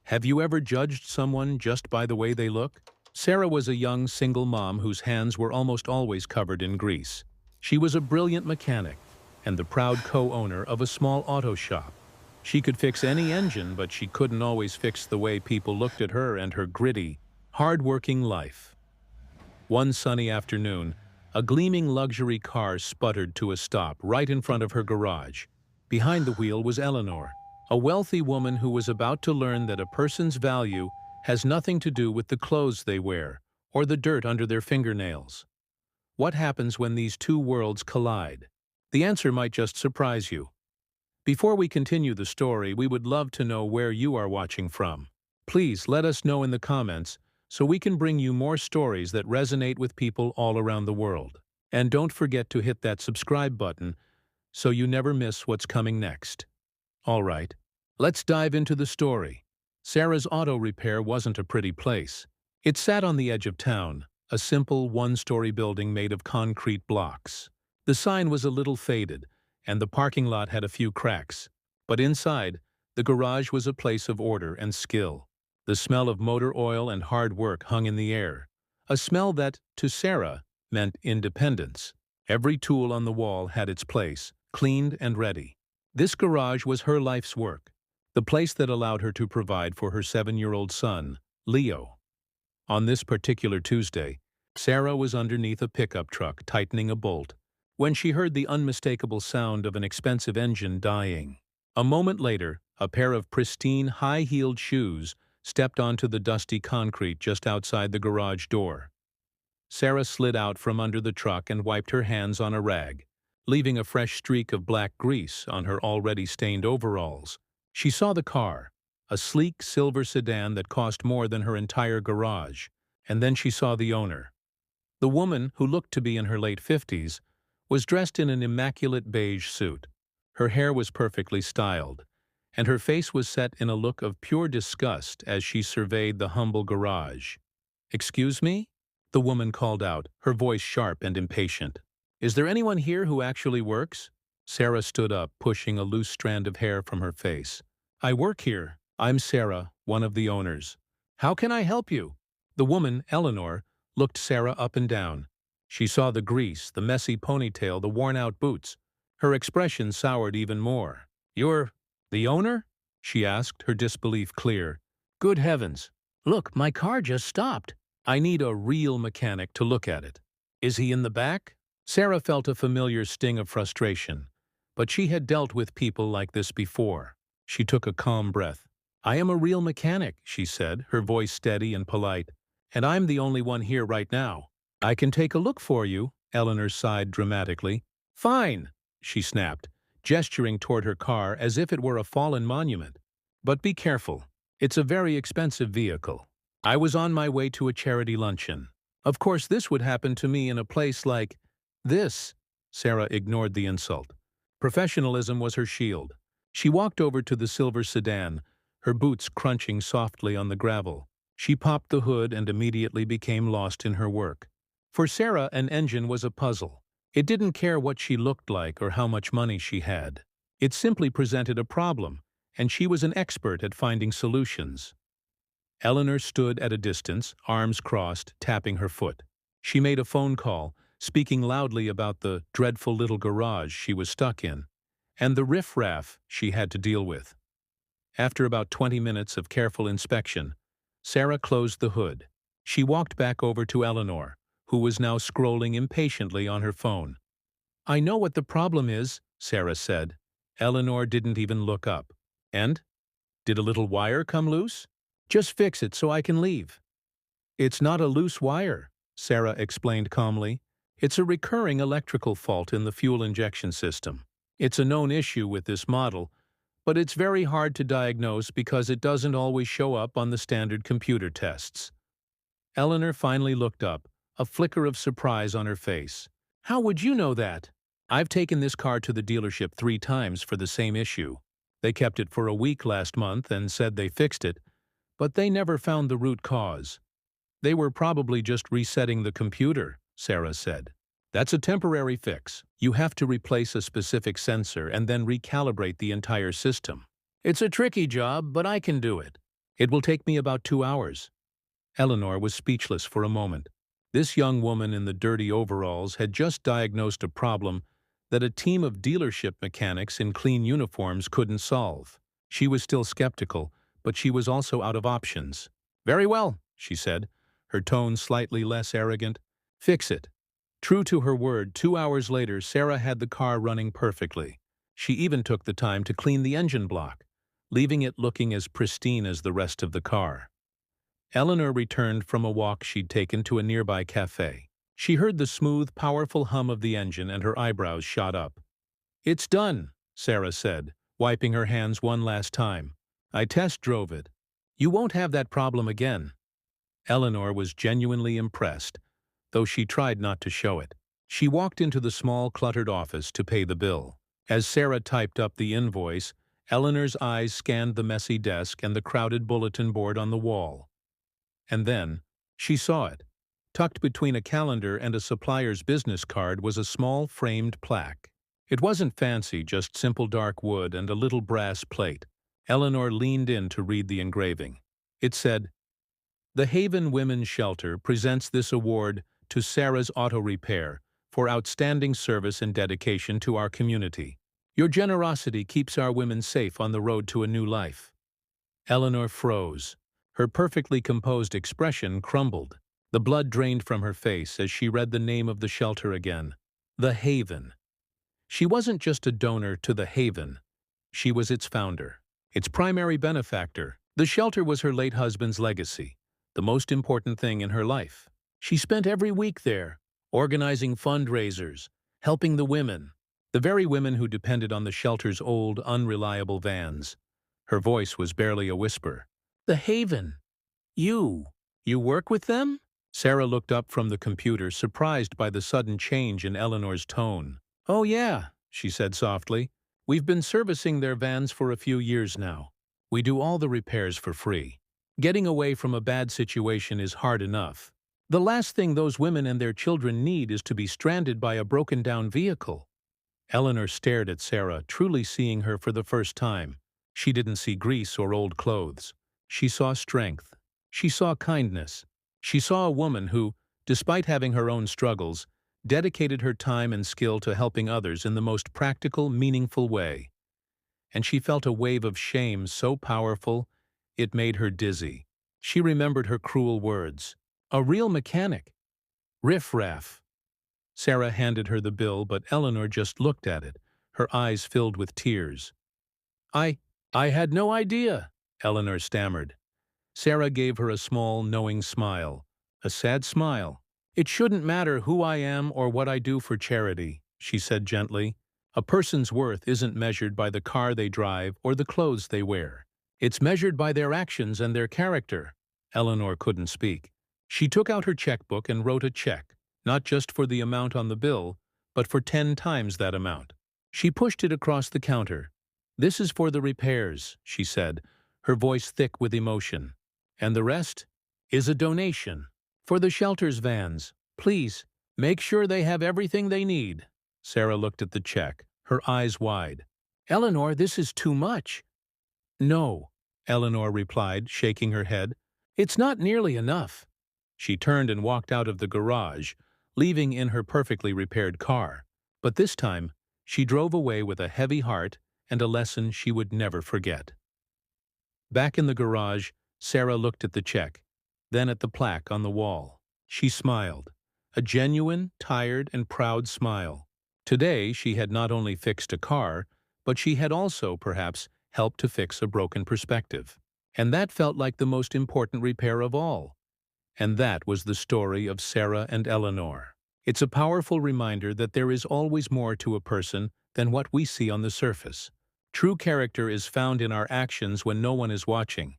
Have you ever judged someone just by the way they look? Sarah was a young single mom whose hands were almost always covered in grease. She was a brilliant mechanic and the proud co-owner of a small auto shop. She could fix any engine, but she couldn't always fix the way people looked at her and her gritty, hard-working life. One sunny afternoon, a gleaming luxury car sputtered to a stop right in front of her garage. Behind the wheel was Eleanor, a wealthy woman who was about to learn that a person's value has nothing to do with the clothes they wear or the dirt under their fingernails. What happens when these two worlds collide? The answer might just surprise you. Before we continue the story, we would love to know where you are watching from. Please let us know in the comments so we can bring you more stories that resonate with people all around the world. And don't forget to hit that subscribe button so you never miss what's coming next. All right, let's dive into the story. Sarah's auto repair wasn't a pretty place. It sat on the edge of town, a simple one-story building made of concrete blocks. The sign was a little faded, and the parking lot had a few cracks. But inside, the garage was a place of order and skill. The smell of motor oil and hard work hung in the air, a smell that, to Sarah, meant independence. Every tool on the wall had its place, cleaned and ready. This garage was her life's work, the place that allowed her to provide for her 7-year-old son, Leo. On this particular Tuesday, Sarah was underneath a pickup truck tightening a bolt when she heard the unmistakable sound of an expensive engine dying. A moment later, a pair of pristine, high-heeled shoes stepped onto the dusty concrete just outside the garage door. Sarah slid out from under the truck and wiped her hands on a rag, leaving a fresh streak of black grease on her already stained overalls. She saw the car, a sleek silver sedan that cost more than her entire garage, and then she saw the owner. The woman, who looked to be in her late 50s, was dressed in an immaculate beige suit. Her hair was perfectly styled, and her face was set in a look of pure disgust as she surveyed the humble garage. "Excuse me?" the woman called out, her voice sharp and impatient. "Is there anyone here who actually works?" Sarah stood up, pushing a loose strand of hair from her face. "I work here. I'm Sarah, one of the owners. How can I help you?" The woman, Eleanor, looked Sarah up and down. She saw the grease, the messy ponytail, the worn-out boots. Her expression soured even more. "You're the owner?" she asked, her disbelief clear. "Good heavens. Look, my car just stopped. I need a real mechanic to look at it. Is he in the back?" Sarah felt a familiar sting of frustration, but she had dealt with people like this before. She took a calm breath. "I am a real mechanic," she said, her voice steady and polite, "and I'm the only one here right now." "I can take a look for you," Eleanor sighed dramatically. "Fine," she snapped, gesturing toward her car as if it were a fallen monument. "But be careful. It's a very expensive vehicle. I was on my way to a charity luncheon. Of course, this would happen to me in a place like this." Sarah ignored the insult. Professionalism was her shield. She walked over to the silver sedan, her boots crunching softly on the gravel. She popped the hood and immediately became lost in her work. For Sarah, an engine was a puzzle. It didn't care what she looked like or how much money she had. It simply presented a problem, and she was an expert at finding solutions. Eleanor stood at a distance, arms crossed, tapping her foot. She made a phone call, speaking loudly about the dreadful little garage she was stuck in, and the riff-raff she had to deal with. After about 20 minutes of careful inspection, Sarah closed the hood. She walked back over to Eleanor, who was now scrolling impatiently on her phone. "I know what the problem is," Sarah said. Eleanor didn't even look up. "And? Did a little wire come loose? Just fix it so I can leave." "It's not a loose wire," Sarah explained calmly. "It's a recurring electrical fault in the fuel injection system. It's a known issue with this model, but it's very hard to diagnose because it doesn't always show up on the standard computer tests." Eleanor finally looked up, a flicker of surprise on her face. "How would you know that?" "I've taken this car to the dealership 3 times for the same issue. They kept it for a week last month and said they fixed it, but they never found the root cause. They were probably just resetting the computer," Sarah said. "That's a temporary fix. You have to replace a specific sensor and then recalibrate the entire system. It's a tricky job, but I can do it." It will take me about 2 hours. Eleanor was speechless for a moment. This young woman in the dirty overalls had just diagnosed a problem that a team of dealership mechanics in clean uniforms couldn't solve. She was still skeptical, but she was also out of options. "Very well," she said, her tone slightly less arrogant. "Fix it." True to her word, 2 hours later, Sarah had the car running perfectly. She even took the time to clean the engine block, leaving it looking as pristine as the rest of the car. Eleanor returned from a walk she'd taken to a nearby cafe. She heard the smooth, powerful hum of the engine and her eyebrows shot up. "It's done," Sarah said, wiping her hands one last time. "I test drove it. You won't have that problem again." Eleanor was genuinely impressed, though she tried not to show it. She walked into the small, cluttered office to pay the bill. As Sarah typed up the invoice, Eleanor's eyes scanned the messy desk and the crowded bulletin board on the wall. And then, she saw it. Tucked between a calendar and a supplier's business card was a small framed plaque. It wasn't fancy, just simple dark wood and a little brass plate. Eleanor leaned in to read the engraving. It said, "The Haven Women's Shelter presents this award to Sarah's Auto Repair for outstanding service and dedication to our community. Your generosity keeps our women safe on the road to a new life." Eleanor froze. Her perfectly composed expression crumbled. The blood drained from her face as she read the name of the shelter again. The Haven. She wasn't just a donor to the Haven. She was its founder, its primary benefactor. The shelter was her late husband's legacy, the most important thing in her life. She spent every week there, organizing fundraisers, helping the women, the very women who depended on the shelter's old, unreliable vans. Her voice was barely a whisper. "The Haven. You work with them?" Sarah looked up from the computer, surprised by the sudden change in Eleanor's tone. "Oh yeah," she said softly. "We've been servicing their vans for a few years now. We do all the repairs for free. Getting away from a bad situation is hard enough. The last thing those women and their children need is to be stranded by a broken-down vehicle." Eleanor stared at Sarah, truly seeing her for the first time. She didn't see grease or old clothes. She saw strength. She saw kindness. She saw a woman who, despite having her own struggles, dedicated her time and skill to helping others in the most practical, meaningful way. And she felt a wave of shame so powerful, it made her dizzy. She remembered her cruel words. A real mechanic. Riff-raff. Sarah handed her the bill, but Eleanor just looked at it, her eyes filled with tears. I had no idea," Eleanor stammered. Sarah gave her a small, knowing smile. A sad smile. "It shouldn't matter who I am or what I do for charity," she said gently. "A person's worth isn't measured by the car they drive or the clothes they wear. It's measured by their actions and their character." Eleanor couldn't speak. She took out her checkbook and wrote a check, not just for the amount on the bill, but for 10 times that amount. She pushed it across the counter. "This is for the repairs," she said, her voice thick with emotion. "And the rest is a donation. For the shelter's vans. Please, make sure they have everything they need." Sarah looked at the check, her eyes wide. "Eleanor, this is too much." "No," Eleanor replied, shaking her head. "It's not nearly enough." She turned and walked out of the garage, leaving in her perfectly repaired car. But this time, she drove away with a heavy heart and a lesson she would never forget. Back in the garage, Sarah looked at the check, then at the plaque on the wall. She smiled, a genuine, tired, and proud smile. Today, she had not only fixed a car, but she had also, perhaps, helped to fix a broken perspective. And that felt like the most important repair of all. And that was the story of Sarah and Eleanor. It's a powerful reminder that there is always more to a person than what we see on the surface. True character is found in our actions when no one is watching.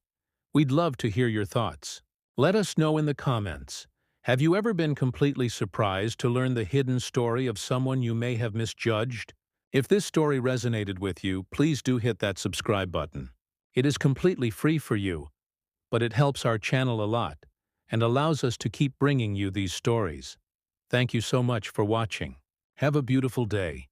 We'd love to hear your thoughts. Let us know in the comments. Have you ever been completely surprised to learn the hidden story of someone you may have misjudged? If this story resonated with you, please do hit that subscribe button. It is completely free for you, but it helps our channel a lot and allows us to keep bringing you these stories. Thank you so much for watching. Have a beautiful day.